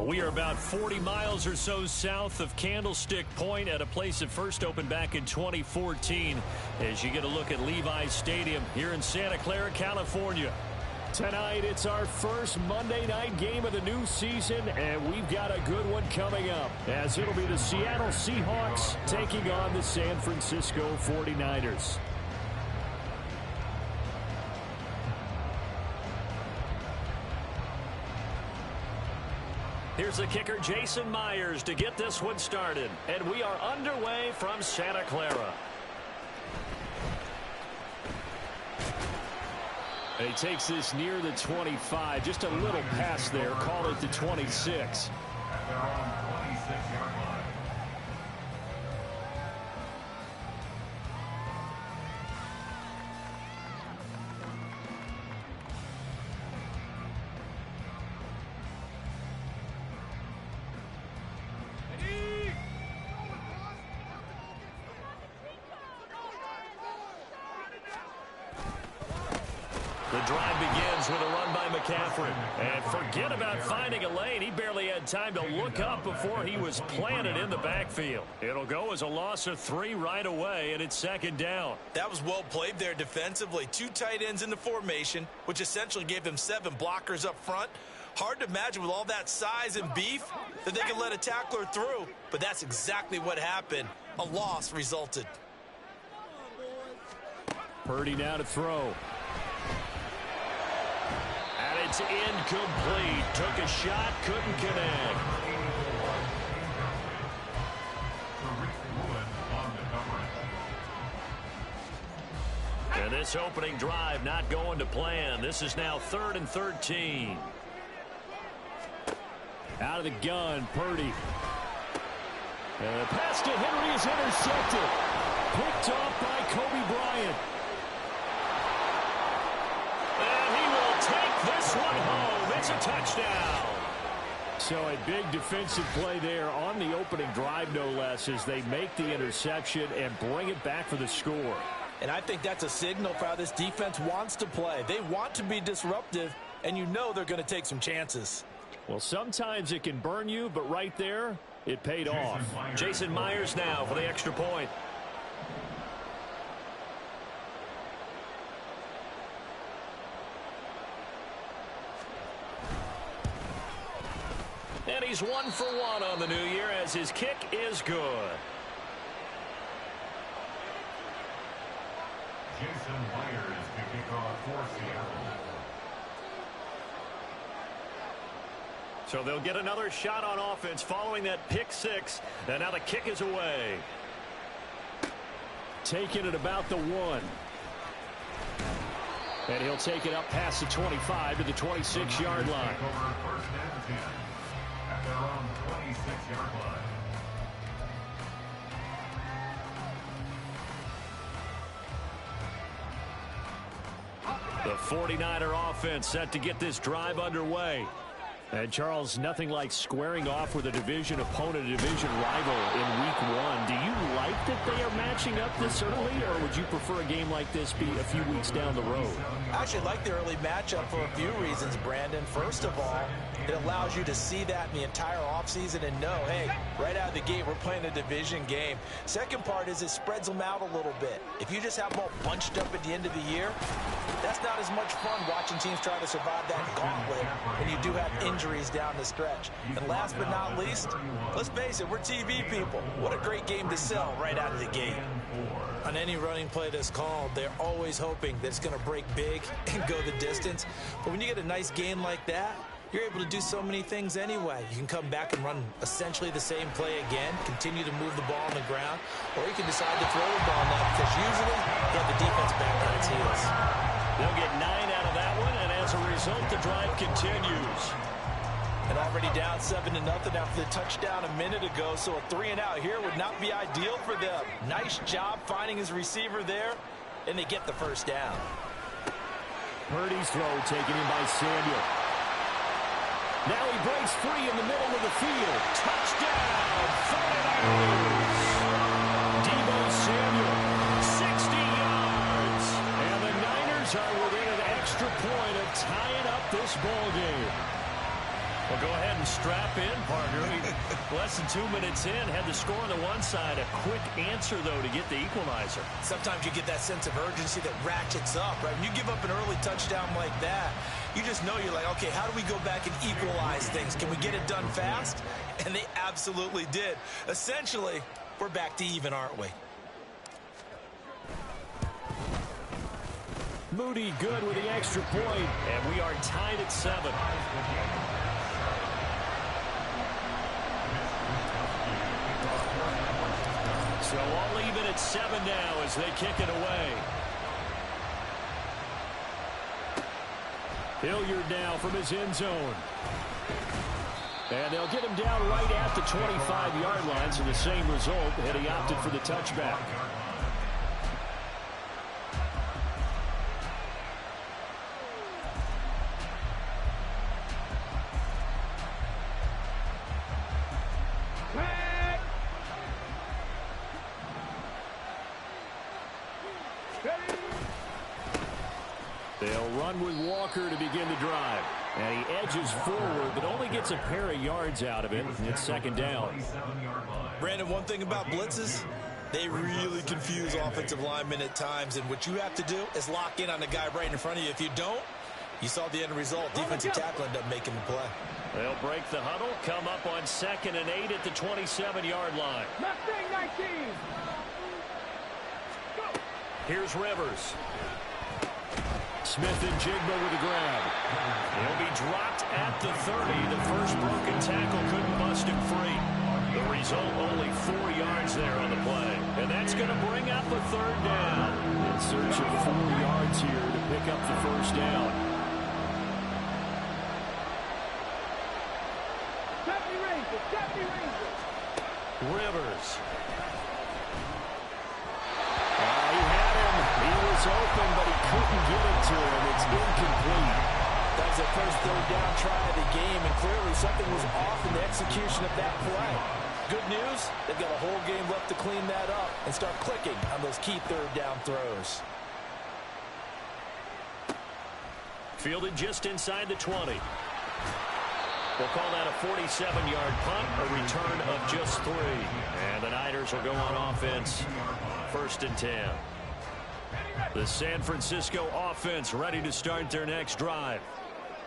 We are about 40 miles or so south of Candlestick Point at a place that first opened back in 2014 as you get a look at Levi's Stadium here in Santa Clara, California. Tonight, it's our first Monday night game of the new season, and we've got a good one coming up, as it'll be the Seattle Seahawks taking on the San Francisco 49ers. Here's the kicker, Jason Myers, to get this one started. And we are underway from Santa Clara. And he takes this near the 25. Just a little pass there. Call it the 26. The drive begins with a run by McCaffrey. And forget about finding a lane. He barely had time to look up before he was planted in the backfield. It'll go as a loss of 3 right away, and it's second down. That was well played there defensively. 2 tight ends in the formation, which essentially gave them 7 blockers up front. Hard to imagine with all that size and beef that they could let a tackler through. But that's exactly what happened. A loss resulted. Purdy now to throw. It's incomplete. Took a shot, couldn't connect. And this opening drive not going to plan. This is now 3rd and 13. Out of the gun, Purdy. And the pass to Henry is intercepted. Picked off by Kobe Bryant. This one home. It's a touchdown. So a big defensive play there on the opening drive, no less, as they make the interception and bring it back for the score. And I think that's a signal for how this defense wants to play. They want to be disruptive, and you know they're going to take some chances. Well, sometimes it can burn you, but right there, it paid off. Jason Myers now for the extra point. And he's 1 for 1 on the new year as his kick is good. Jason Myers to kick off for Seattle. So they'll get another shot on offense following that pick 6. And now the kick is away. Taking it about the 1. And he'll take it up past the 25 to the 26-yard line. At their own 26-yard line. The 49er offense set to get this drive underway. And, Charles, nothing like squaring off with a division opponent, a division rival in Week 1. Do you like that they are matching up this early, or would you prefer a game like this be a few weeks down the road? I actually like the early matchup for a few reasons, Brandon. First of all, it allows you to see that in the entire offseason and know, hey, right out of the gate, we're playing a division game. Second part is it spreads them out a little bit. If you just have them all bunched up at the end of the year, that's not as much fun watching teams try to survive that gauntlet when you do have injuries down the stretch. And last but not least, let's face it, we're TV people. What a great game to sell right out of the gate. On any running play that's called, they're always hoping that it's going to break big and go the distance. But when you get a nice gain like that, you're able to do so many things anyway. You can come back and run essentially the same play again, continue to move the ball on the ground, or you can decide to throw the ball now because usually you have the defense back on its heels. They'll get 9 out of that one, and as a result, the drive continues. And already down 7-0 after the touchdown a minute ago, so a 3-and-out here would not be ideal for them. Nice job finding his receiver there, and they get the first down. Purdy's throw taken in by Samuel. Now he breaks free in the middle of the field. Touchdown, 49ers. Deebo Samuel, 60 yards. And the Niners are within an extra point of tying up this ball game. Well, go ahead and strap in, partner. Less than 2 minutes in, had the score on the one side. A quick answer, though, to get the equalizer. Sometimes you get that sense of urgency that ratchets up, right? When you give up an early touchdown like that, you just know you're like, okay, how do we go back and equalize things? Can we get it done fast? And they absolutely did. Essentially, we're back to even, aren't we? Moody good with the extra point, and we are tied at 7. So all even at 7 now as they kick it away. Hilliard now from his end zone. And they'll get him down right at the 25-yard line, so the same result, and he opted for the touchback. They'll run with Walker to begin the drive. And he edges forward, but only gets a pair of yards out of it. It's second down. Brandon, one thing about blitzes, they really confuse offensive linemen at times. And what you have to do is lock in on the guy right in front of you. If you don't, you saw the end result. Defensive tackle ended up making the play. They'll break the huddle, come up on 2nd and 8 at the 27-yard line. Mustang 19. Go. Here's Rivers. Smith and Jigba with a grab. He'll be dropped at the 30. The first broken tackle couldn't bust him free. The result, only 4 yards there on the play. And that's going to bring up a 3rd down. In search of 4 yards here to pick up the first down. Deputy Ranger. Rivers. He had him. He was open, but he couldn't get it to him. It's incomplete. That was their first 3rd down try of the game, and clearly something was off in the execution of that play. Good news, they've got a whole game left to clean that up and start clicking on those key 3rd down throws. Fielded just inside the 20. We'll call that a 47-yard punt, a return of just 3. And the Niners will go on offense, 1st and 10. The San Francisco offense ready to start their next drive.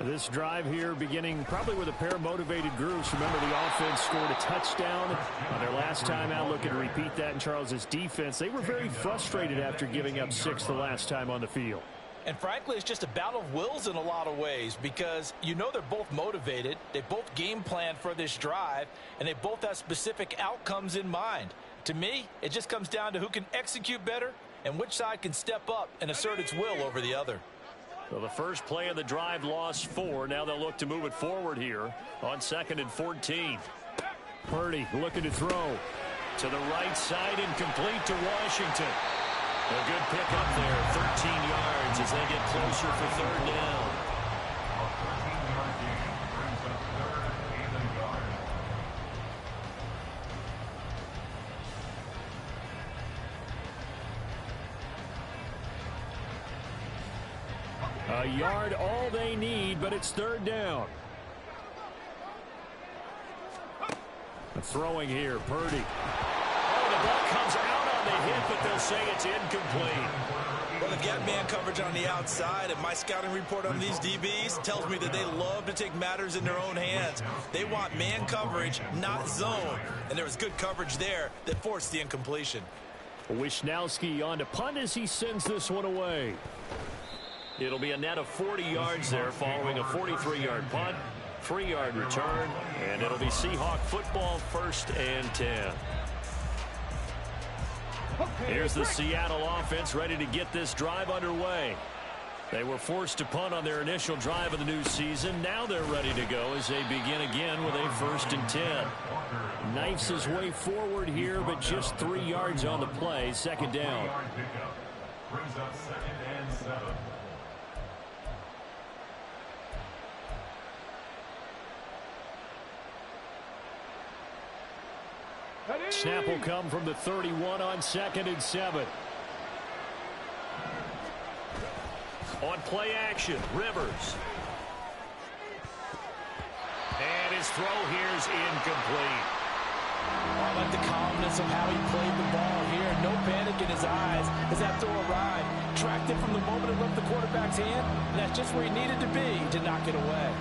This drive here beginning probably with a pair of motivated groups. Remember, the offense scored a touchdown on their last time out. Looking to repeat that in Charles's defense. They were very frustrated after giving up 6 the last time on the field. And frankly, it's just a battle of wills in a lot of ways because you know they're both motivated. They both game plan for this drive, and they both have specific outcomes in mind. To me, it just comes down to who can execute better and which side can step up and assert its will over the other. Well, the first play of the drive lost 4. Now they'll look to move it forward here on 2nd and 14. Purdy looking to throw to the right side and complete to Washington. A good pick up there, 13 yards as they get closer for 3rd down. A yard all they need, but it's 3rd down. Throwing here, Purdy. Oh, the ball comes out on the hit, but they'll say it's incomplete. Well, they've got man coverage on the outside, and my scouting report on these DBs tells me that they love to take matters in their own hands. They want man coverage, not zone. And there was good coverage there that forced the incompletion. Wisnowski on to punt as he sends this one away. It'll be a net of 40 yards there following a 43-yard punt, 3-yard return, and it'll be Seahawk football, 1st and 10. Here's the Seattle offense ready to get this drive underway. They were forced to punt on their initial drive of the new season. Now they're ready to go as they begin again with a 1st and 10. Knifes his way forward here, but just 3 yards on the play. 2nd down. Brings up 2nd and 7. Snap will come from the 31 on 2nd and 7. On play action, Rivers. his throw here's incomplete. I like the calmness of how he played the ball here. No panic in his eyes as that throw arrived. Tracked it from the moment it left the quarterback's hand, and that's just where he needed to be to knock it away.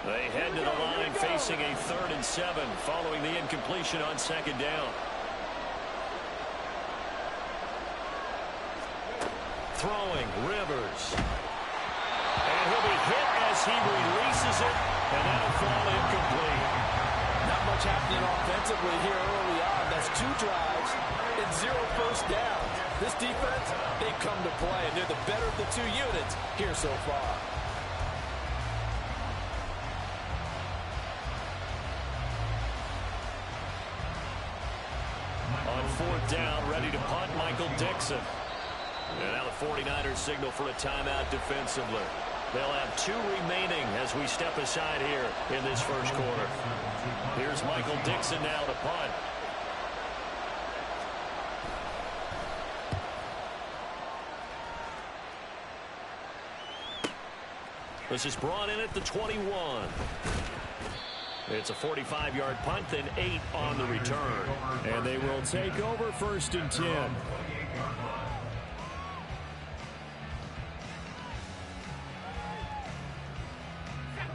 They head to the line facing a 3rd and 7 following the incompletion on 2nd down. Throwing, Rivers. And he'll be hit as he releases it, and that'll fall incomplete. Not much happening offensively here early on. That's 2 drives and 0 first downs. This defense, they've come to play, and they're the better of the 2 units here so far. On 4th down, ready to punt, Michael Dixon. And now the 49ers signal for a timeout defensively. They'll have 2 remaining as we step aside here in this first quarter. Here's Michael Dixon now to punt. This is brought in at the 21. It's a 45-yard punt, then 8 on the return. And they will take over 1st and 10.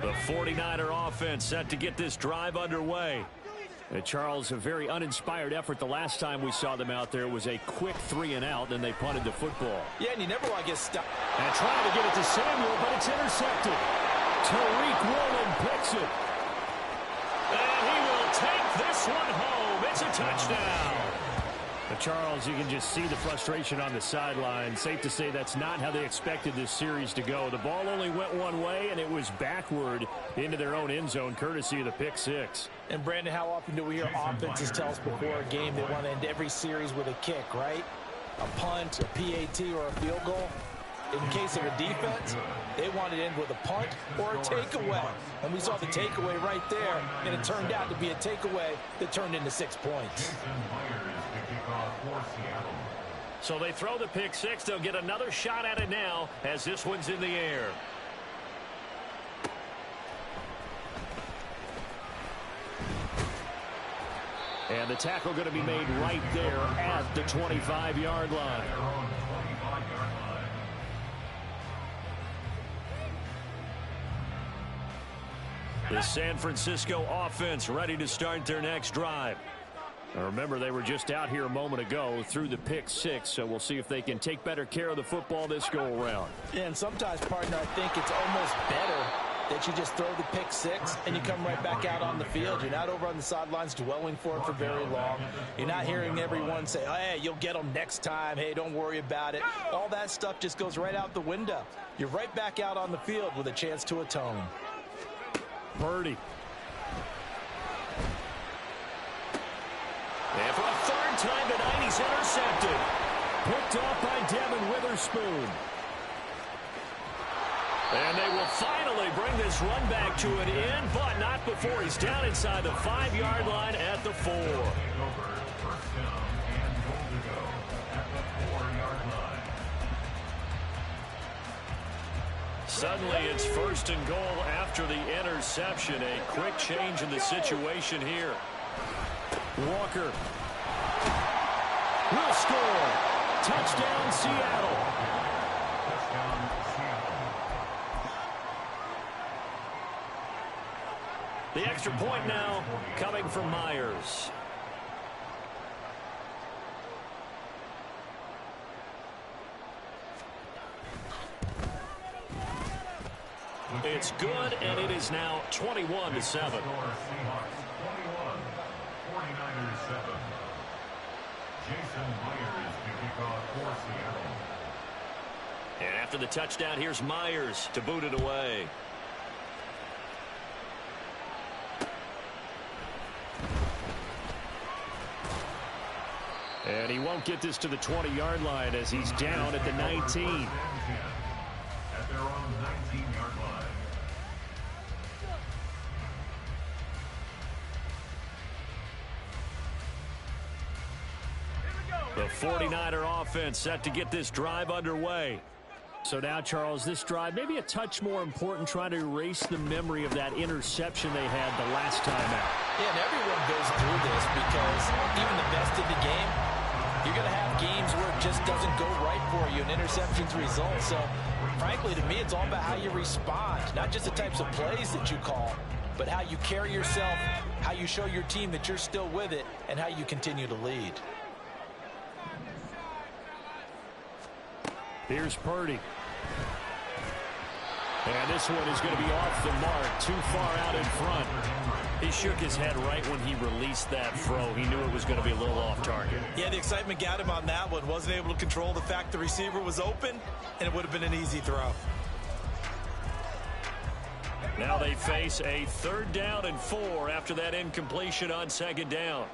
The 49er offense set to get this drive underway. Charles, a very uninspired effort. The last time we saw them out there was a quick 3 and out, and they punted the football. Yeah, and you never want to get stuck. And trying to get it to Samuel, but it's intercepted. Tariq Woolen picks it. And he will take this one home. It's a touchdown. Charles, you can just see the frustration on the sideline. Safe to say that's not how they expected this series to go. The ball only went one way, and it was backward into their own end zone, courtesy of the pick 6. And, Brandon, how often do we hear offenses tell us before a game they want to end every series with a kick, right? A punt, a PAT, or a field goal. In case of a defense, they wanted to end with a punt or a takeaway. And we saw the takeaway right there, and it turned out to be a takeaway that turned into 6 points. So they throw the pick 6. They'll get another shot at it now as this one's in the air. And the tackle going to be made right there at the 25-yard line. The San Francisco offense ready to start their next drive. Now remember, they were just out here a moment ago through the pick 6, so we'll see if they can take better care of the football this go-around. Yeah, and sometimes, partner, I think it's almost better that you just throw the pick 6 and you come right back out on the field. You're not over on the sidelines dwelling for it for very long. You're not hearing everyone say, hey, you'll get them next time. Hey, don't worry about it. All that stuff just goes right out the window. You're right back out on the field with a chance to atone. Purdy. And for a 3rd time tonight, he's intercepted. Picked off by Devin Witherspoon. And they will finally bring this run back to an end, but not before he's down inside the 5-yard line at the 4. Suddenly it's 1st and goal after the interception. A quick change in the situation here. Walker will score. Touchdown, Seattle. The extra point now coming from Myers. It's good, and it is now 21-7. And after the touchdown, here's Myers to boot it away. And he won't get this to the 20-yard line as he's down at the 19. At their own 19-yard line. The 49er offense set to get this drive underway. So now, Charles, this drive maybe a touch more important, trying to erase the memory of that interception they had the last time out. Yeah, and everyone goes through this because even the best in the game, you're going to have games where it just doesn't go right for you, and interceptions result. So, frankly, to me, it's all about how you respond, not just the types of plays that you call, but how you carry yourself, how you show your team that you're still with it, and how you continue to lead. Here's Purdy. And this one is going to be off the mark, too far out in front. He shook his head right when he released that throw. He knew it was going to be a little off target. Yeah, the excitement got him on that one. Wasn't able to control the fact the receiver was open, and it would have been an easy throw. Now they face a 3rd down and 4 after that incompletion on 2nd down.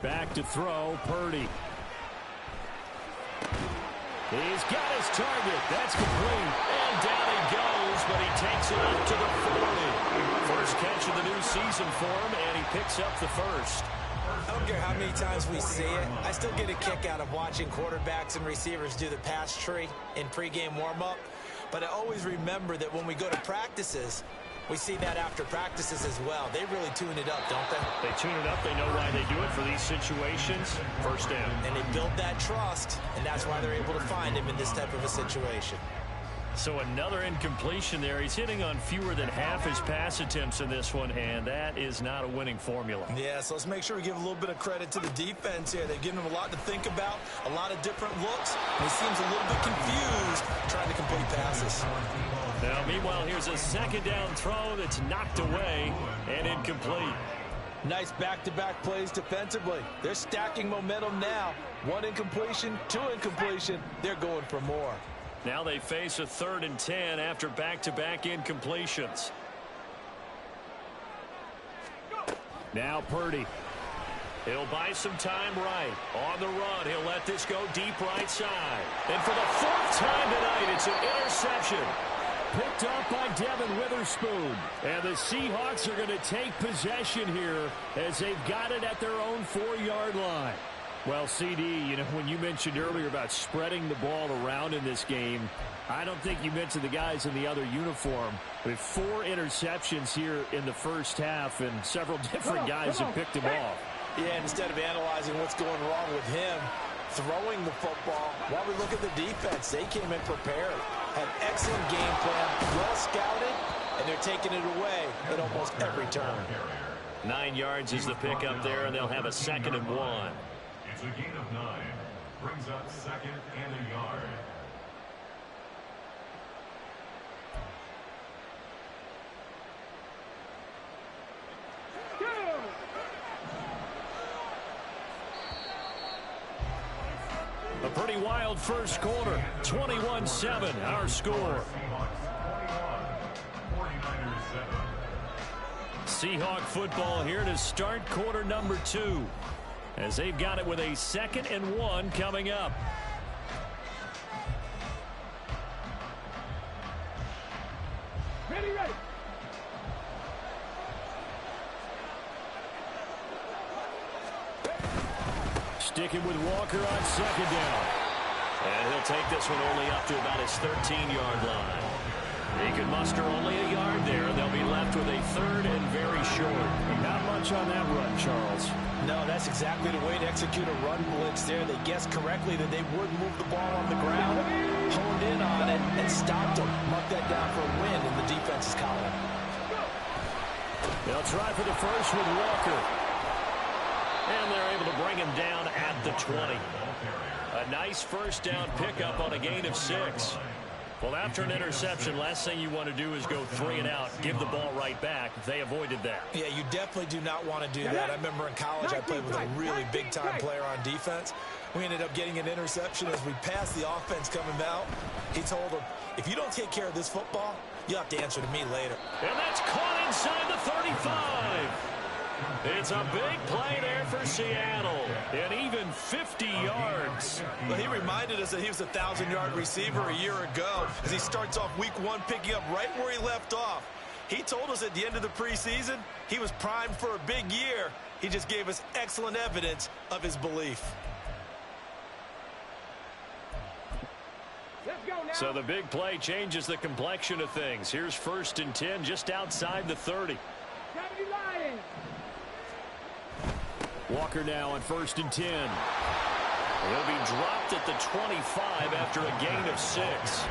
Back to throw, Purdy. He's got his target. That's complete. And down he goes, but he takes it up to the 40. First catch of the new season for him, and he picks up the first. I don't care how many times we see it. I still get a kick out of watching quarterbacks and receivers do the pass tree in pregame warm-up. But I always remember that when we go to practices, we see that after practices as well. They really tune it up, don't they? They tune it up. They know why they do it for these situations. First down. And they build that trust, and that's why they're able to find him in this type of a situation. So another incompletion there. He's hitting on fewer than half his pass attempts in this one, and that is not a winning formula. Yeah, so let's make sure we give a little bit of credit to the defense here. They've given him a lot to think about, a lot of different looks, and he seems a little bit confused trying to complete passes. Now, meanwhile, here's a 2nd down throw that's knocked away and incomplete. Nice back-to-back plays defensively. They're stacking momentum now. 1 incompletion, 2 incompletion. They're going for more. Now they face a 3rd and 10 after back-to-back incompletions. Now Purdy. He'll buy some time right. On the run, he'll let this go deep right side. And for the 4th time tonight, it's an interception. Picked up by Devin Witherspoon. And the Seahawks are going to take possession here as they've got it at their own 4-yard line. Well, CD, you know, when you mentioned earlier about spreading the ball around in this game, I don't think you mentioned the guys in the other uniform. With 4 interceptions here in the first half, and several different guys have picked him off. Yeah, and instead of analyzing what's going wrong with him, throwing the football, while we look at the defense, they came in prepared. Had excellent game plan, well scouted, and they're taking it away at almost every turn. 9 yards is the pickup there, and they'll have a 2nd and 1. It's a gain of 9. Brings up 2nd and a yard. A pretty wild first quarter. 21-7, our score. Seahawk football here to start quarter number 2. As they've got it with a 2nd and 1 coming up. Ready, ready. Sticking with Walker on 2nd down. And he'll take this one only up to about his 13-yard line. He can muster only a yard there, and they'll be left with a 3rd and very short. Not much on that run, Charles. No, that's exactly the way to execute a run blitz there. They guessed correctly that they would move the ball on the ground, honed in on it, and stopped them. Mark that down for a win in the defense's column. They'll try for the first with Walker. And they're able to bring him down at the 20. A nice first down pickup on a gain of 6. Well, after an interception, last thing you want to do is go 3 and out, give the ball right back. They avoided that. Yeah, you definitely do not want to do that. I remember in college I played with a really big-time player on defense. We ended up getting an interception as we passed the offense coming out. He told him, if you don't take care of this football, you'll have to answer to me later. And that's caught inside the 35. It's a big play there for Seattle, and even 50 yards. Well, he reminded us that he was a 1,000-yard receiver a year ago as he starts off week 1 picking up right where he left off. He told us at the end of the preseason he was primed for a big year. He just gave us excellent evidence of his belief. Let's go now. So the big play changes the complexion of things. Here's 1st and 10 just outside the 30. Gravity Lions. Walker now on 1st and 10. He'll be dropped at the 25 after a gain of 6.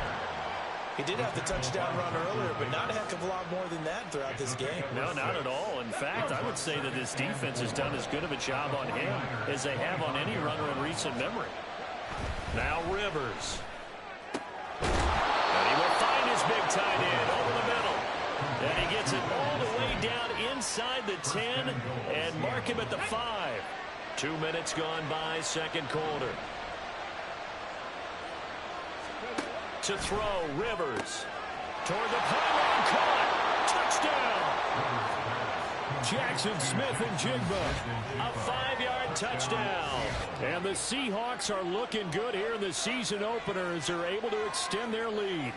He did have the touchdown run earlier, but not a heck of a lot more than that throughout this game. No, not at all. In fact, I would say that this defense has done as good of a job on him as they have on any runner in recent memory. Now Rivers. And he will find his big tight end over the middle. And he gets it all the way down inside the 10 and mark him at the 5. 2 minutes gone by, second quarter. To throw, Rivers. Toward the pylon, caught. Touchdown. Jackson Smith and Jigba. A 5-yard touchdown. And the Seahawks are looking good here in the season opener as they're able to extend their lead.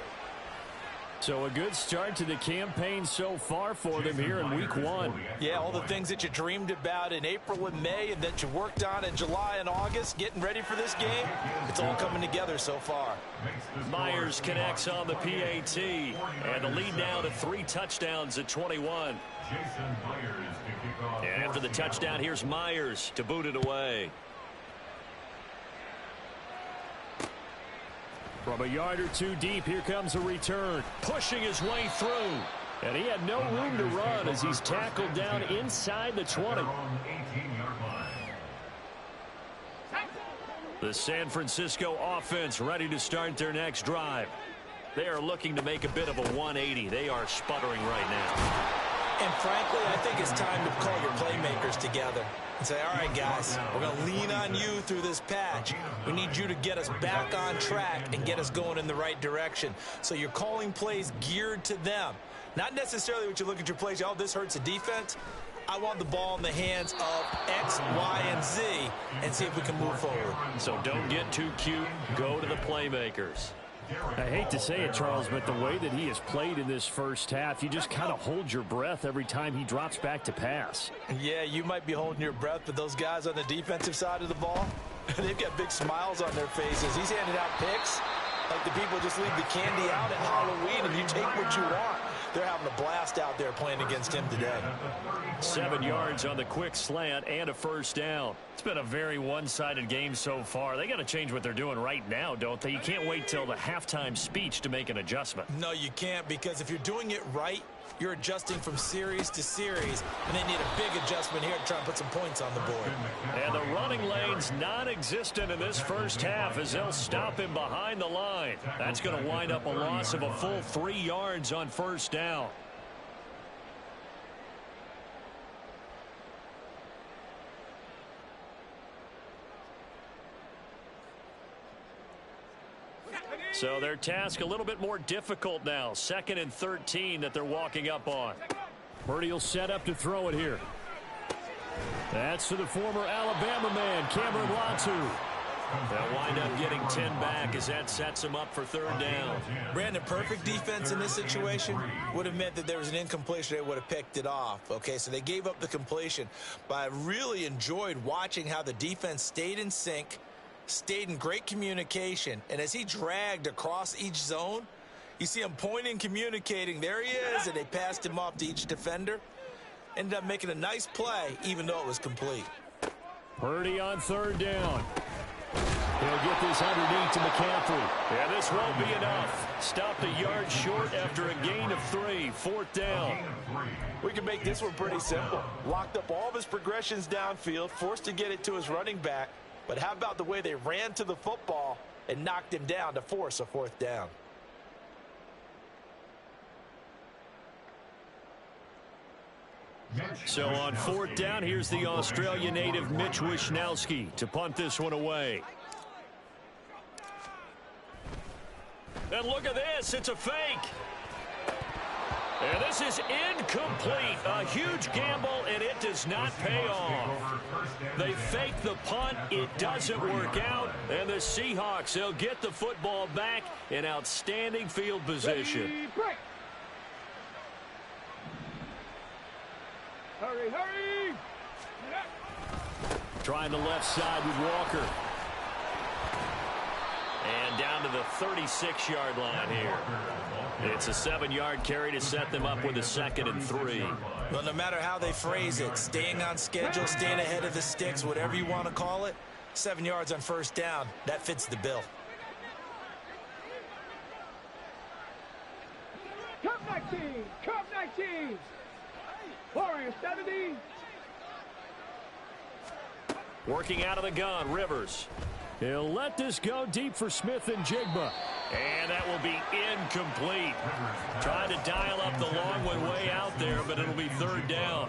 So a good start to the campaign so far for them here in week 1. Yeah, all the things that you dreamed about in April and May and that you worked on in July and August, getting ready for this game, it's all coming together so far. Myers connects on the PAT, and the lead now to 3 touchdowns at 21. And after the touchdown, here's Myers to boot it away. From a yard or 2 deep, here comes a return. Pushing his way through. And he had no room to run as he's tackled down inside the 20. The San Francisco offense ready to start their next drive. They are looking to make a bit of a 180. They are sputtering right now. And frankly, I think it's time to call your playmakers together and say, all right, guys, we're going to lean on you through this patch. We need you to get us back on track and get us going in the right direction. So you're calling plays geared to them. Not necessarily what you look at your plays, oh, this hurts the defense. I want the ball in the hands of X, Y, and Z and see if we can move forward. So don't get too cute. Go to the playmakers. I hate to say it, Charles, but the way that he has played in this first half, you just kind of hold your breath every time he drops back to pass. Yeah, you might be holding your breath, but those guys on the defensive side of the ball, they've got big smiles on their faces. He's handing out picks like the people just leave the candy out at Halloween and you take what you want. They're having a blast out there playing against him today. 7 yards on the quick slant and a first down. It's been a very one-sided game so far. They got to change what they're doing right now, don't they? You can't wait till the halftime speech to make an adjustment. No, you can't, because if you're doing it right, you're adjusting from series to series, and they need a big adjustment here to try and put some points on the board. And the running lane's non-existent in this first half as they'll stop him behind the line. That's going to wind up a loss of a full 3 yards on first down. So their task a little bit more difficult now. 2nd and 13 that they're walking up on. Purdy will set up to throw it here. That's to the former Alabama man, Cameron Latu. They'll wind up getting 10 back as that sets him up for 3rd down. Brandon, perfect defense in this situation would have meant that there was an incompletion. They would have picked it off. Okay, so they gave up the completion. But I really enjoyed watching how the defense stayed in sync, stayed in great communication, and as he dragged across each zone, you see him pointing, communicating. There he is, and they passed him off to each defender. Ended up making a nice play, even though it was complete. Purdy on 3rd down. He'll get this underneath to McCaffrey. And this won't be enough. Stopped a yard short after a gain of 3. 4th down. We can make this one pretty simple. Locked up all of his progressions downfield, forced to get it to his running back. But how about the way they ran to the football and knocked him down to force a 4th down? So on 4th down, here's the Australia native Mitch Wishnowsky to punt this one away. And look at this. It's a fake. And this is incomplete. A huge gamble, and it does not pay off. They fake the punt. It doesn't work out. And the Seahawks, they'll get the football back in outstanding field position. Hurry, hurry! Trying the left side with Walker. And down to the 36-yard line here. It's a 7-yard carry to set them up with a 2nd and 3. Well, no matter how they phrase it, staying on schedule, staying ahead of the sticks, whatever you want to call it, 7 yards on first down, that fits the bill. Cup 19! Cup 19! Warrior 70! Working out of the gun, Rivers. He'll let this go deep for Smith and Jigba. And that will be incomplete. Trying to dial up the long one way out there, but it'll be 3rd down.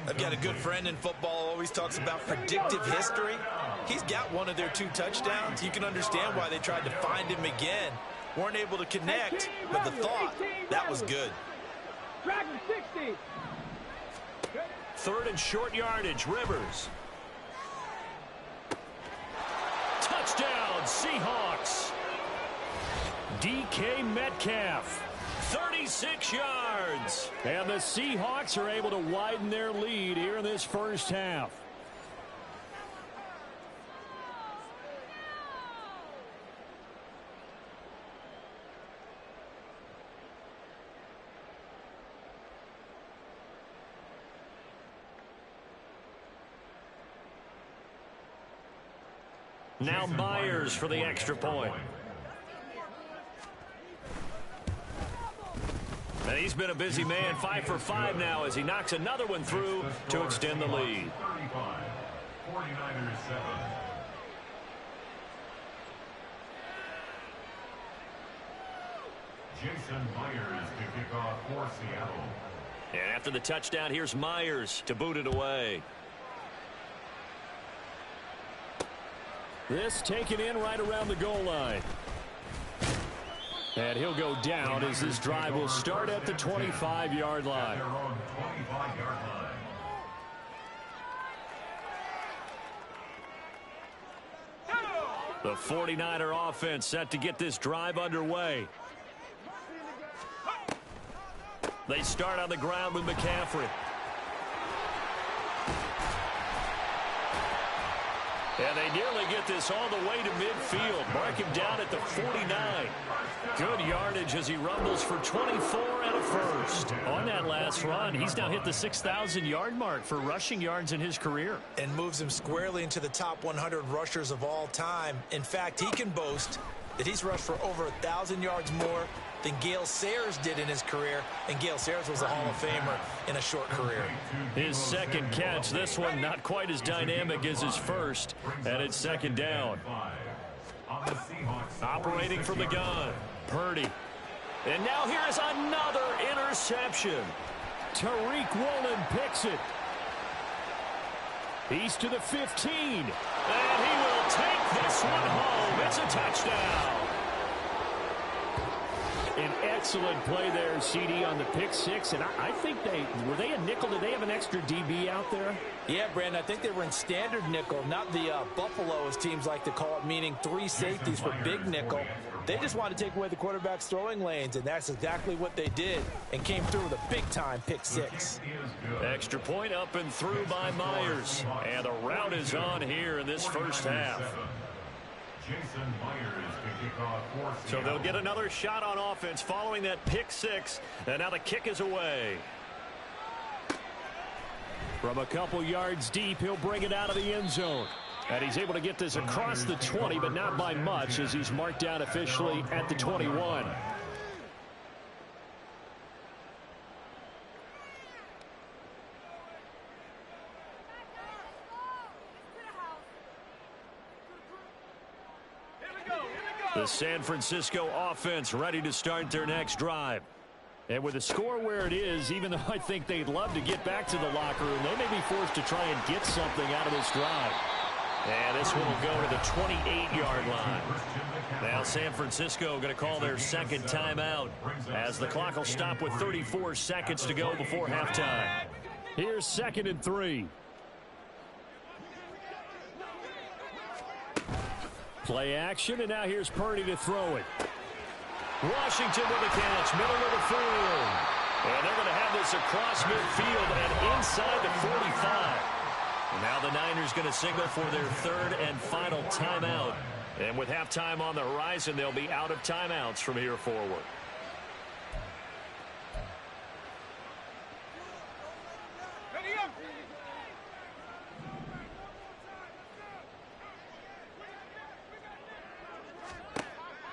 I've got a good friend in football, always talks about predictive history. He's got one of their 2 touchdowns. You can understand why they tried to find him again. Weren't able to connect, but the thought, that was good. Dragon 60! 3rd and short yardage, Rivers. Touchdown, Seahawks. DK Metcalf, 36 yards. And the Seahawks are able to widen their lead here in this first half. Now Myers for the extra point. And he's been a busy man, 5 for 5 now as he knocks another one through to extend the lead. 49ers 7. Jason Myers to kick off for Seattle. And after the touchdown, here's Myers to boot it away. This taken in right around the goal line. And he'll go down as this drive will start at the 25-yard line. The 49er offense set to get this drive underway. They start on the ground with McCaffrey. And they nearly get this all the way to midfield. Mark him down at the 49. Good yardage as he rumbles for 24 and a first. On that last run, he's now hit the 6,000-yard mark for rushing yards in his career. And moves him squarely into the top 100 rushers of all time. In fact, he can boast that he's rushed for over 1,000 yards more than Gale Sayers did in his career, and Gale Sayers was a Hall of Famer in a short career. His second catch, this one not quite as dynamic as his first, and it's 2nd down. Operating from the gun, Purdy. And now here is another interception. Tariq Woolen picks it. He's to the 15, and he will take this one home. It's a touchdown. An excellent play there, CD, on the pick 6, and I think were they a nickel? Did they have an extra DB out there? Yeah, Brandon, I think they were in standard nickel, not the Buffalo, as teams like to call it, meaning 3 safeties for big nickel. They just wanted to take away the quarterback's throwing lanes, and that's exactly what they did, and came through with a big-time pick 6. Extra point up and through by Myers, and the route is on here in this first half. Jason Myers to kick off for So they'll get another shot on offense following that pick 6, and now the kick is away. From a couple yards deep, he'll bring it out of the end zone. And he's able to get this across the 20, but not by much, as he's marked down officially at the 21. The San Francisco offense ready to start their next drive. And with the score where it is, even though I think they'd love to get back to the locker room, they may be forced to try and get something out of this drive. And this one will go to the 28-yard line. Now San Francisco going to call their second timeout as the clock will stop with 34 seconds to go before halftime. Here's 2nd and 3. Play action, and now here's Purdy to throw it. Washington with the catch, middle of the field. And they're going to have this across midfield and inside the 45. And now the Niners going to signal for their third and final timeout. And with halftime on the horizon, they'll be out of timeouts from here forward.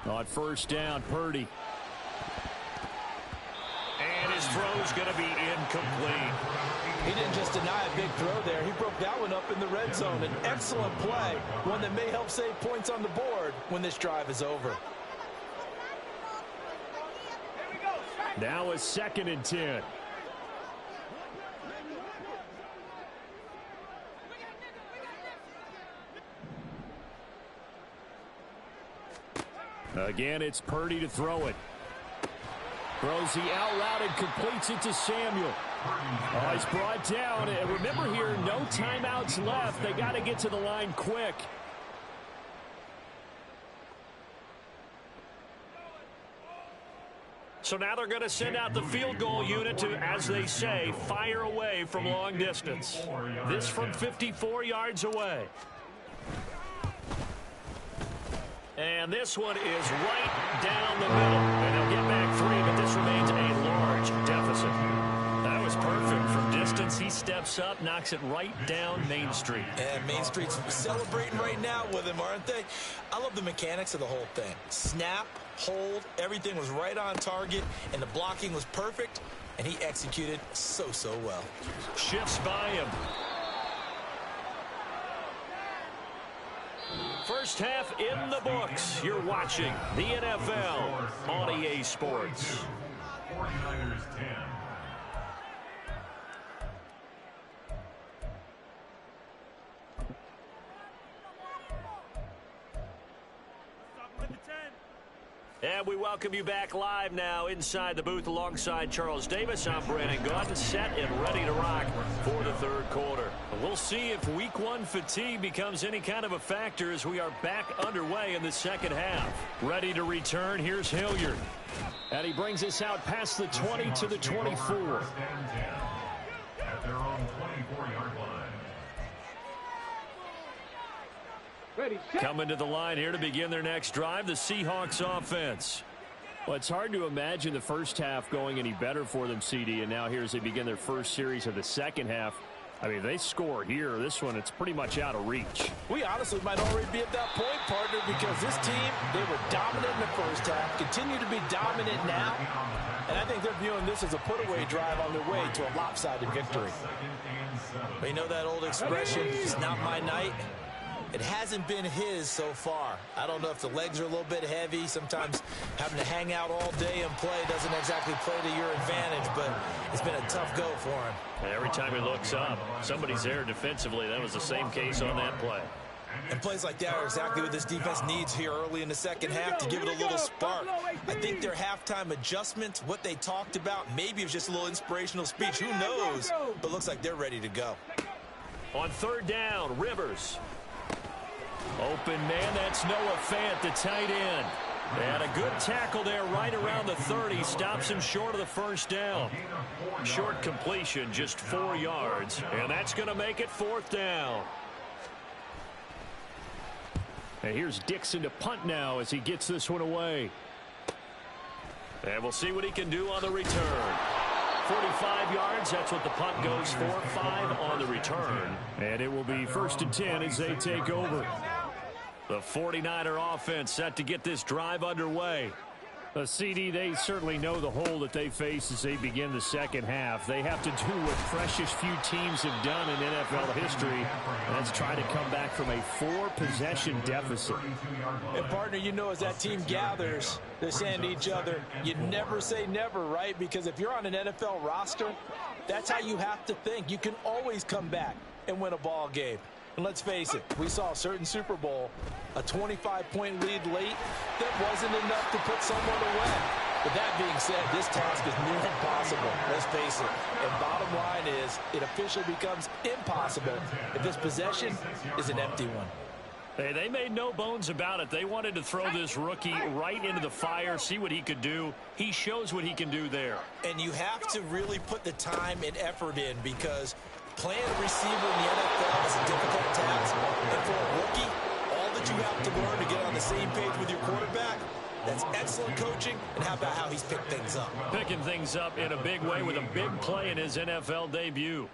On first down, Purdy. And his throw's going to be incomplete. He didn't just deny a big throw there. He broke that one up in the red zone. An excellent play, one that may help save points on the board when this drive is over. Now a 2nd and 10. Again, it's Purdy to throw it. Throws the out route and completes it to Samuel. Oh, he's brought down. And remember here, no timeouts left. They got to get to the line quick. So now they're going to send out the field goal unit to, as they say, fire away from long distance. This from 54 yards away. And this one is right down the middle. And they'll get back 3, but this remains a large deficit. That was perfect. From distance, he steps up, knocks it right down Main Street. And Main Street's celebrating right now with him, aren't they? I love the mechanics of the whole thing. Snap, hold, everything was right on target, and the blocking was perfect, and he executed so well. Shifts by him. First half in the books. You're watching the NFL on EA Sports. 49ers 10. And we welcome you back live now inside the booth alongside Charles Davis. I'm Brandon Gaudin, set and ready to rock for the third quarter. We'll see if week 1 fatigue becomes any kind of a factor as we are back underway in the second half. Ready to return, here's Hilliard. And he brings us out past the 20 to the 24. At their own 24-yard line. Ready, set. Coming to the line here to begin their next drive, the Seahawks offense. Well, it's hard to imagine the first half going any better for them, CD, and now here as they begin their first series of the second half. I mean, if they score here, this one, it's pretty much out of reach. We honestly might already be at that point, partner, because this team, they were dominant in the first half, continue to be dominant now, and I think they're viewing this as a put-away drive on their way to a lopsided victory. But you know that old expression, it's not my night? It hasn't been his so far. I don't know if the legs are a little bit heavy. Sometimes having to hang out all day and play doesn't exactly play to your advantage, but it's been a tough go for him. And every time he looks up, somebody's there defensively. That was the same case on that play. And plays like that are exactly what this defense needs here early in the second half to give it a little spark. I think their halftime adjustments, what they talked about, maybe it was just a little inspirational speech. Who knows? But looks like they're ready to go. On third down, Rivers. Open man, that's Noah Fant, the tight end. And a good tackle there right around the 30. Stops him short of the first down. Short completion, just 4 yards. And that's going to make it fourth down. And here's Dixon to punt now as he gets this one away. And we'll see what he can do on the return. 45 yards, that's what the punt goes for. 5 on the return. And it will be 1st and 10 as they take over. The 49er offense set to get this drive underway. The CD, they certainly know the hole that they face as they begin the second half. They have to do what precious few teams have done in NFL history, and that's try to come back from a 4-possession deficit. And, partner, you know as that team gathers, they're saying to each other, you never say never, right? Because if you're on an NFL roster, that's how you have to think. You can always come back and win a ball game. And let's face it, we saw a certain Super Bowl, a 25-point lead late, that wasn't enough to put someone away. But that being said, this task is near impossible, let's face it. And bottom line is, it officially becomes impossible if this possession is an empty one. Hey, they made no bones about it. They wanted to throw this rookie right into the fire, see what he could do. He shows what he can do there. And you have to really put the time and effort in, because playing a receiver in the NFL is a difficult task. And for a rookie, all that you have to learn to get on the same page with your quarterback, that's excellent coaching. And how about how he's picked things up? Picking things up in a big way with a big play in his NFL debut.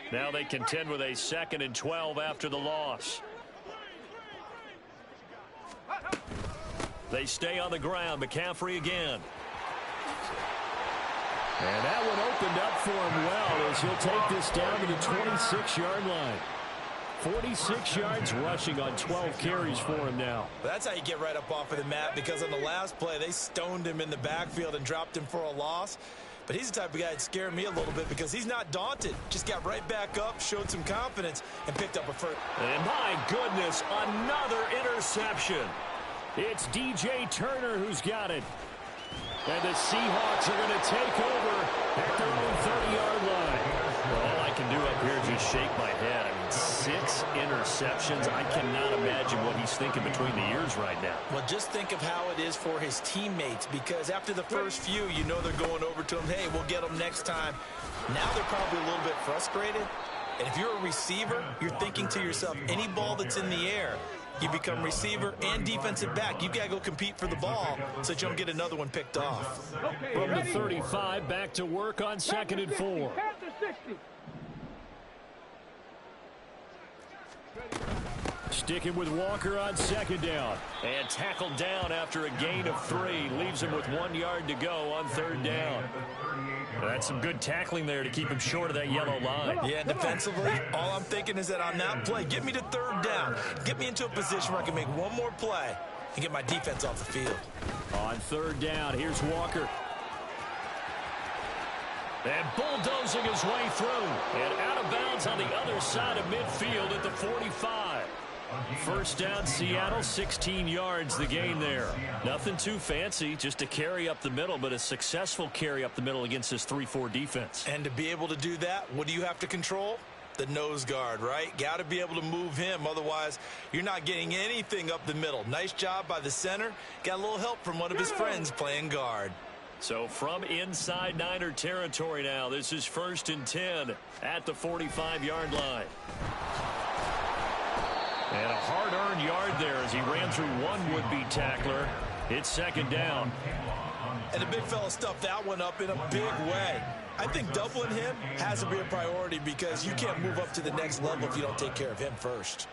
Now they contend with a 2nd and 12 after the loss. They stay on the ground. McCaffrey again. And that one opened up for him well as he'll take this down to the 26-yard line. 46 yards rushing on 12 carries for him now. That's how you get right up off of the mat, because on the last play, they stoned him in the backfield and dropped him for a loss. But he's the type of guy that scared me a little bit, because he's not daunted. Just got right back up, showed some confidence, and picked up a first. And my goodness, another interception. It's DJ Turner who's got it. And the Seahawks are going to take over at their own 30-yard line. Well, all I can do up here is just shake my head. I mean, 6 interceptions. I cannot imagine what he's thinking between the ears right now. Well, just think of how it is for his teammates, because after the first few, you know they're going over to him, hey, we'll get them next time. Now they're probably a little bit frustrated. And if you're a receiver, you're thinking to yourself, any ball that's in the air, you become receiver and defensive back. You've got to go compete for the ball so that you don't get another one picked off. From the 35, back to work on 2nd and 4. Sticking with Walker on 2nd down. And tackled down after a gain of 3. Leaves him with 1 yard to go on 3rd down. That's some good tackling there to keep him short of that yellow line. Yeah, defensively, all I'm thinking is that on that play, get me to 3rd down. Get me into a position where I can make one more play and get my defense off the field. On 3rd down, here's Walker. And bulldozing his way through. And out of bounds on the other side of midfield at the 45. First down, Seattle, 16 yards the gain there. Nothing too fancy, just a carry up the middle, but a successful carry up the middle against this 3-4 defense. And to be able to do that, what do you have to control? The nose guard, right? Got to be able to move him, otherwise you're not getting anything up the middle. Nice job by the center. Got a little help from one of his friends playing guard. So from inside Niner territory now, this is 1st and 10 at the 45-yard line. And a hard-earned yard there as he ran through one would-be tackler. It's 2nd down. And the big fella stuffed that one up in a big way. I think doubling him has to be a priority, because you can't move up to the next level if you don't take care of him first.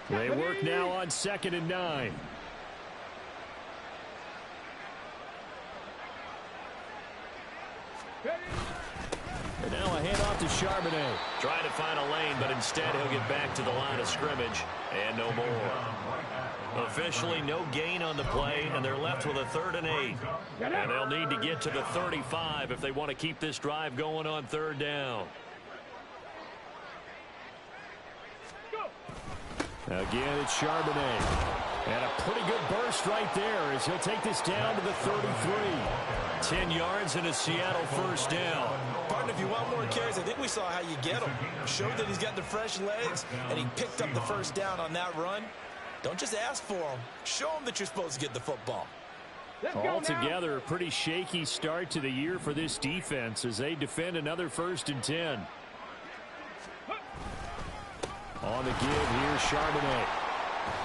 They work now on 2nd and 9. And now a handoff to Charbonnet. Trying to find a lane, but instead he'll get back to the line of scrimmage. And no more. Officially no gain on the play, and they're left with a 3rd and 8. And they'll need to get to the 35 if they want to keep this drive going on 3rd down. Again, it's Charbonnet. And a pretty good burst right there as he'll take this down to the 33. 10 yards and a Seattle 1st down. Partner, if you want more carries, I think we saw how you get him. Showed that he's got the fresh legs, and he picked up the 1st down on that run. Don't just ask for him. Show him that you're supposed to get the football. Altogether, a pretty shaky start to the year for this defense as they defend another 1st and 10. On the give, here's Charbonnet.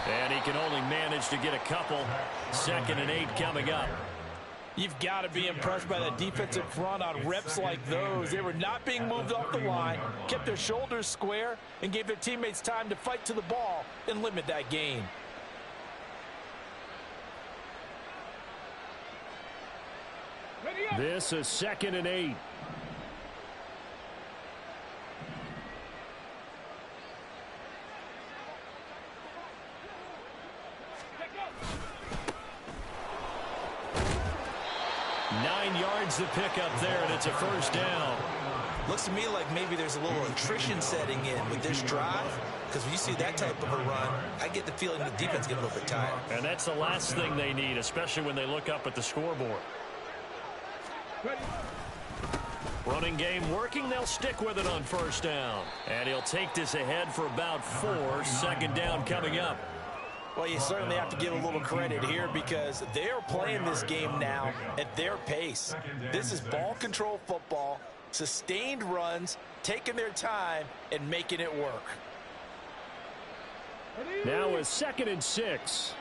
And he can only manage to get a couple. 2nd and 8 coming up. You've got to be impressed by that defensive front on reps like those. They were not being moved off the line, kept their shoulders square, and gave their teammates time to fight to the ball and limit that gain. This is 2nd and 8. The pickup there, and it's a 1st down. Looks to me like maybe there's a little attrition setting in with this drive, because when you see that type of a run, I get the feeling the defense get a little bit tired. And that's the last thing they need, especially when they look up at the scoreboard. Running game working. They'll stick with it on first down. And he'll take this ahead for about 4. Second down coming up. Well, you certainly have to give a little credit here because they're playing this game now at their pace. This is ball control football, sustained runs, taking their time, and making it work. Now a 2nd and 6.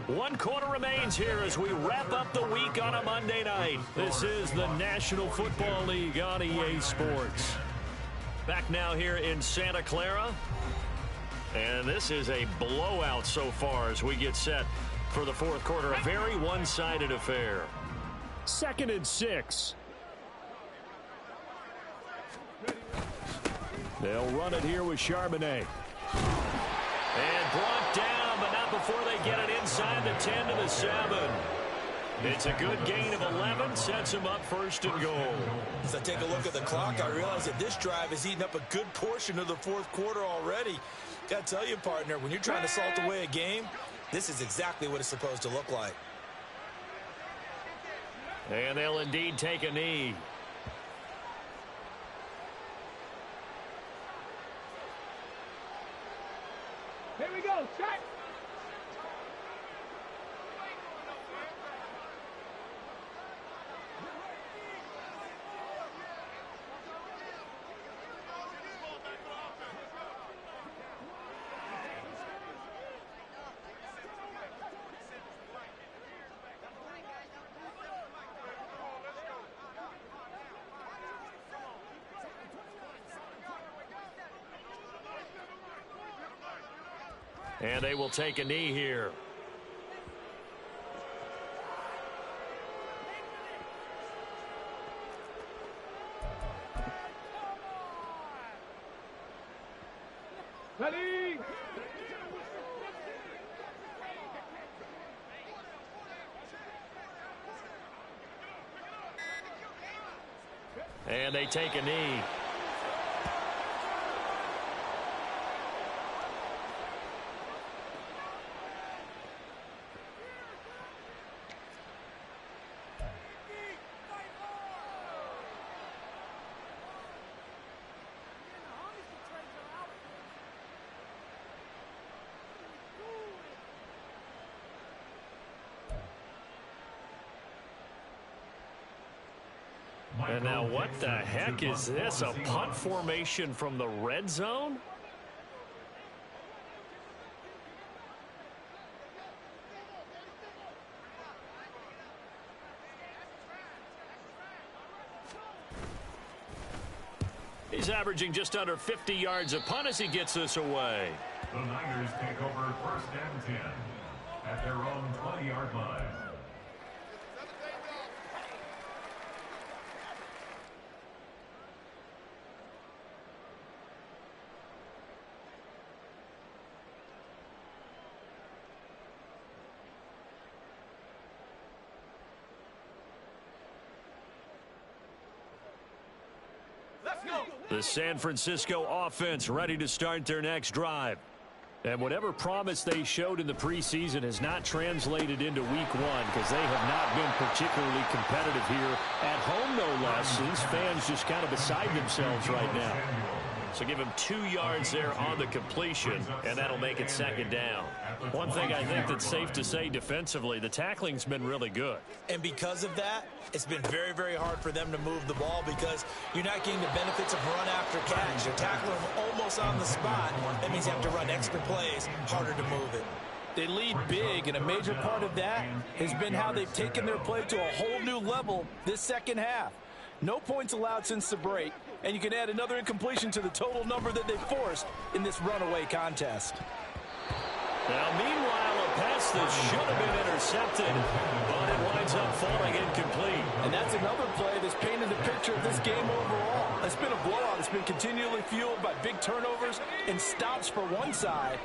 One quarter remains here as we wrap up the week on a Monday night. This is the National Football League on EA Sports. Back now here in Santa Clara. And this is a blowout so far as we get set for the fourth quarter. A very one-sided affair. 2nd and 6. They'll run it here with Charbonnet. And brought down, but not before they get it inside the 10 to the 7. It's a good gain of 11, sets them up 1st and goal. As I take a look at the clock, I realize that this drive has eaten up a good portion of the fourth quarter already. Got to tell you, partner, when you're trying to salt away a game, this is exactly what it's supposed to look like. And they'll indeed take a knee. Here we go, check. And they will take a knee here. Ready? And they take a knee. And now what the heck is this? A punt formation from the red zone? He's averaging just under 50 yards a punt as he gets this away. The Niners take over 1st and 10 at their own 20-yard line. The San Francisco offense ready to start their next drive. And whatever promise they showed in the preseason has not translated into week 1 because they have not been particularly competitive here at home, no less. These fans just kind of beside themselves right now. So give him 2 yards there on the completion, and that'll make it 2nd down. One thing I think that's safe to say defensively, the tackling's been really good. And because of that, it's been very, very hard for them to move the ball because you're not getting the benefits of run after catch. You're tackling them almost on the spot. That means you have to run extra plays, harder to move it. They lead big, and a major part of that has been how they've taken their play to a whole new level this second half. No points allowed since the break, and you can add another incompletion to the total number that they forced in this runaway contest. Now, meanwhile, a pass that should have been intercepted, but it winds up falling incomplete. And that's another play that's painted the picture of this game overall. It's been a blowout. It's been continually fueled by big turnovers and stops for one side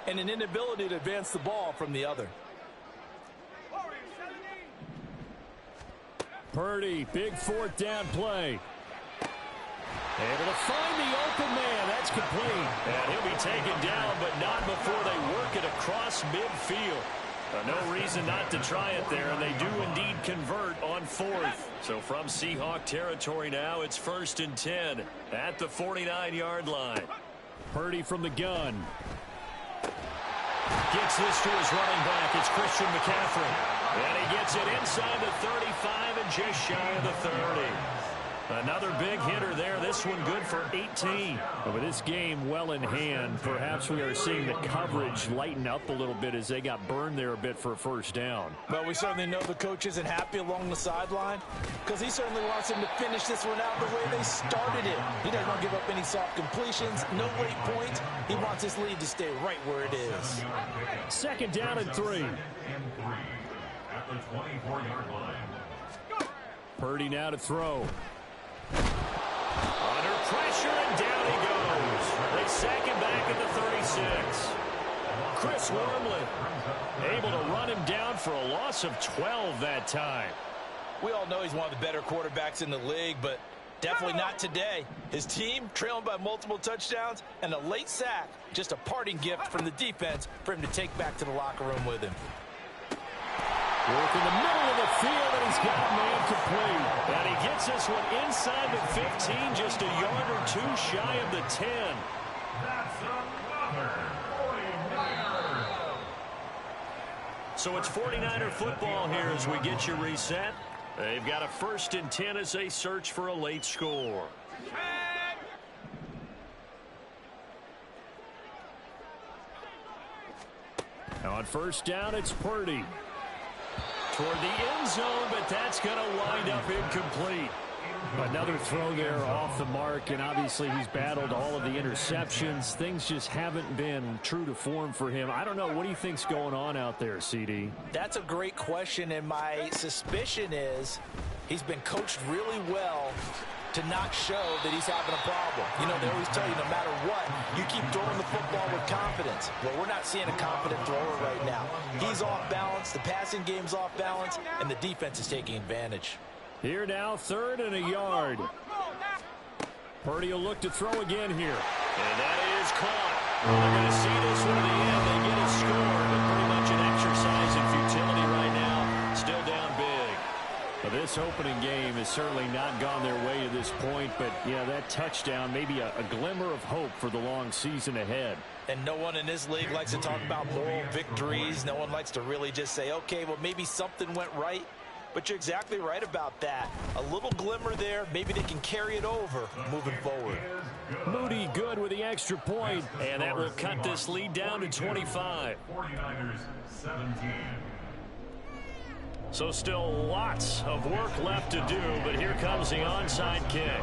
and an inability to advance the ball from the other. Purdy, big fourth down play. Able to find the open man. That's complete. And he'll be taken down, but not before they work it across midfield. No reason not to try it there, and they do indeed convert on fourth. So from Seahawk territory now, it's 1st and 10 at the 49-yard line. Purdy from the gun. Gets this to his running back. It's Christian McCaffrey. And he gets it inside the 35 and just shy of the 30. Another big hitter there. This one good for 18. With this game well in hand, perhaps we are seeing the coverage lighten up a little bit as they got burned there a bit for a first down. But we certainly know the coach isn't happy along the sideline because he certainly wants them to finish this one out the way they started it. He doesn't want to give up any soft completions, no late points. He wants his lead to stay right where it is. 2nd down and 3. At the 24-yard line. Purdy now to throw. Under pressure, and down he goes. They sack him back at the 36. Chris Wormley able to run him down for a loss of 12 that time. We all know he's one of the better quarterbacks in the league, but definitely not today. His team trailing by multiple touchdowns and a late sack. Just a parting gift from the defense for him to take back to the locker room with him. Work in the middle of the field, and he's got a man complete. And he gets this one inside the 15, just a yard or two shy of the 10. That's another 49er. So it's 49er football here as we get you reset. They've got a 1st and 10 as they search for a late score. On 1st down, it's Purdy. Toward the end zone, but that's going to wind up incomplete. Another throw there off the mark, and obviously he's battled all of the interceptions. Things just haven't been true to form for him. I don't know. What do you think's going on out there, CD? That's a great question, and my suspicion is he's been coached really well to not show that he's having a problem. You know, they always tell you no matter what, you keep throwing the football with confidence. Well, we're not seeing a confident thrower right now. He's off balance, the passing game's off balance, and the defense is taking advantage. Here now, 3rd and a yard. Purdy will look to throw again here. And that is caught. They're going to see this one to the end. They get a score, but pretty much an exercise in futility right now. Still down big. Well, this opening game has certainly not gone their way to this point, but, yeah, that touchdown, maybe a glimmer of hope for the long season ahead. And no one in this league likes to talk about moral victories. No one likes to really just say, okay, well, maybe something went right. But you're exactly right about that. A little glimmer there. Maybe they can carry it over moving forward. Moody good with the extra point. And that will cut this lead down to 25. 49ers 17. So still lots of work left to do, but here comes the onside kick.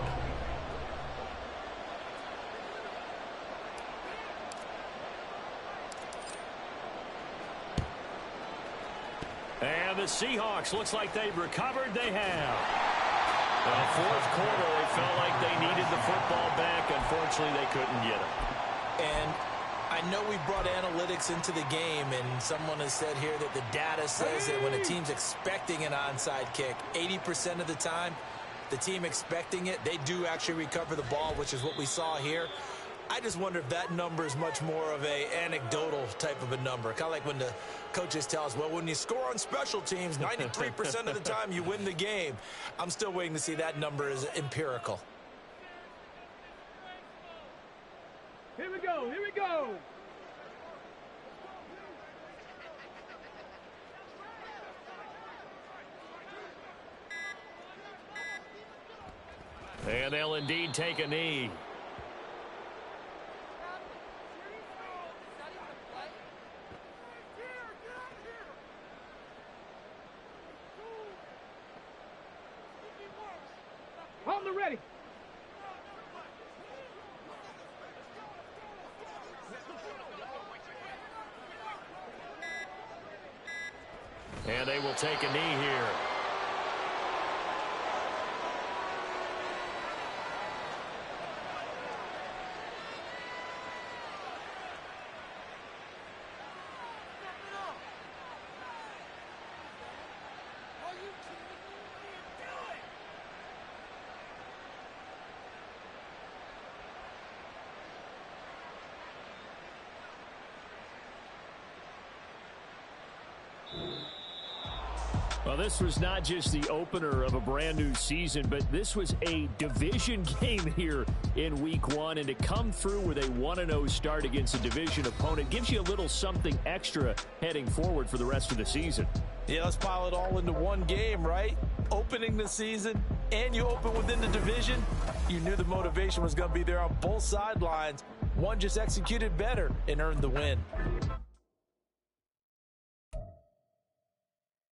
And the Seahawks, looks like they've recovered. They have. Well, 4th quarter, they felt like they needed the football back. Unfortunately, they couldn't get it. And I know we brought analytics into the game, and someone has said here that the data says that when a team's expecting an onside kick, 80% of the time, the team expecting it, they do actually recover the ball, which is what we saw here. I just wonder if that number is much more of a anecdotal type of a number. Kind of like when the coaches tell us, well, when you score on special teams, 93% of the time you win the game. I'm still waiting to see that number is empirical. Here we go, here we go. And they'll indeed take a knee. On the ready. And they will take a knee here. Well, this was not just the opener of a brand new season, but this was a division game here in week 1. And to come through with a 1-0 start against a division opponent gives you a little something extra heading forward for the rest of the season. Yeah, let's pile it all into one game, right? Opening the season, and you open within the division. You knew the motivation was going to be there on both sidelines. One just executed better and earned the win.